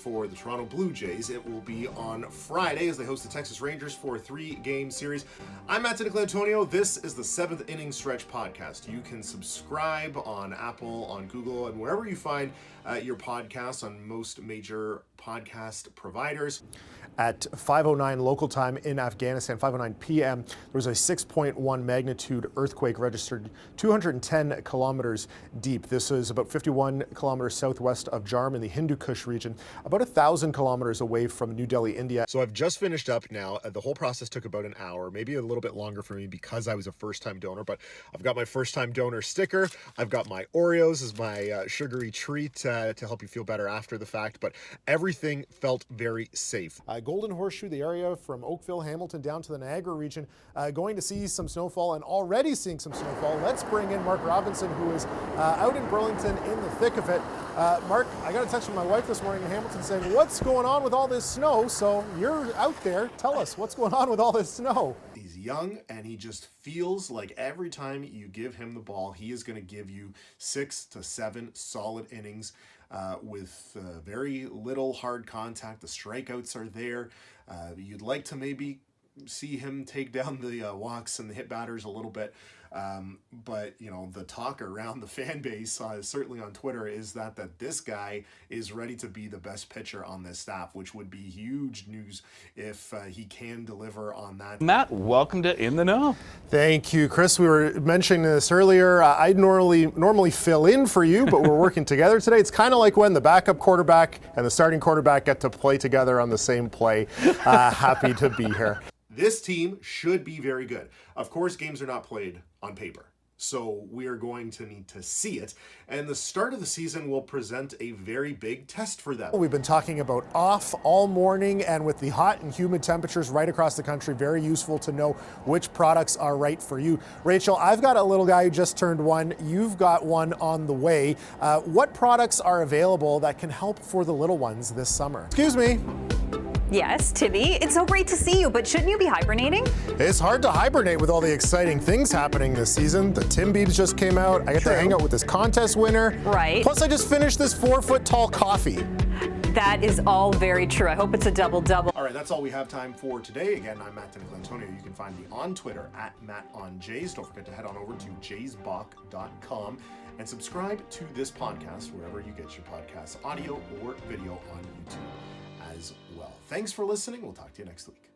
for the Toronto Blue Jays. It will be on Friday as they host the Texas Rangers for a 3-game series. I'm Nicolantonio. This is the 7th Inning Stretch podcast. You can subscribe on Apple, on Google, and wherever you find your podcasts on most major podcast providers. At 5:09 local time in Afghanistan, 5:09 p.m., there was a 6.1 magnitude earthquake registered 210 kilometers deep. This is about 51 kilometers southwest of Jarm in the Hindu Kush region, about 1,000 kilometers away from New Delhi, India. So I've just finished up now. The whole process took about an hour, maybe a little bit longer for me because I was a first-time donor, but I've got my first-time donor sticker. I've got my Oreos as my sugary treat to help you feel better after the fact, but everything felt very safe. Golden Horseshoe, the area from Oakville, Hamilton, down to the Niagara region, going to see some snowfall and already seeing some snowfall. Let's bring in Mark Robinson, who is out in Burlington in the thick of it. Mark, I got a text from my wife this morning in Hamilton saying, what's going on with all this snow? So you're out there. Tell us, what's going on with all this snow? He's young, and he just feels like every time you give him the ball, he is going to give you 6 to 7 solid innings. With very little hard contact. The strikeouts are there. You'd like to maybe see him take down the walks and the hit batters a little bit. But, you know, the talk around the fan base, certainly on Twitter, is that this guy is ready to be the best pitcher on this staff, which would be huge news if he can deliver on that. Matt, welcome to In the Know. Thank you, Chris. We were mentioning this earlier. I normally fill in for you, but we're working together today. It's kind of like when the backup quarterback and the starting quarterback get to play together on the same play. Happy to be here. This team should be very good. Of course, games are not played on paper, so we are going to need to see it. And the start of the season will present a very big test for them. We've been talking about off all morning, and with the hot and humid temperatures right across the country, very useful to know which products are right for you. Rachel, I've got a little guy who just turned 1. You've got one on the way. What products are available that can help for the little ones this summer? Excuse me. Yes, Timmy, it's so great to see you, but shouldn't you be hibernating? It's hard to hibernate with all the exciting things happening this season. The Tim Biebs just came out. I get to hang out with this contest winner. Right. Plus, I just finished this 4-foot-tall coffee. That is all very true. I hope it's a double-double. All right, that's all we have time for today. Again, I'm Matt Nicolantonio. You can find me on Twitter at MattOnJays. Don't forget to head on over to jaysbach.com and subscribe to this podcast wherever you get your podcasts, audio or video on YouTube as well. Thanks for listening. We'll talk to you next week.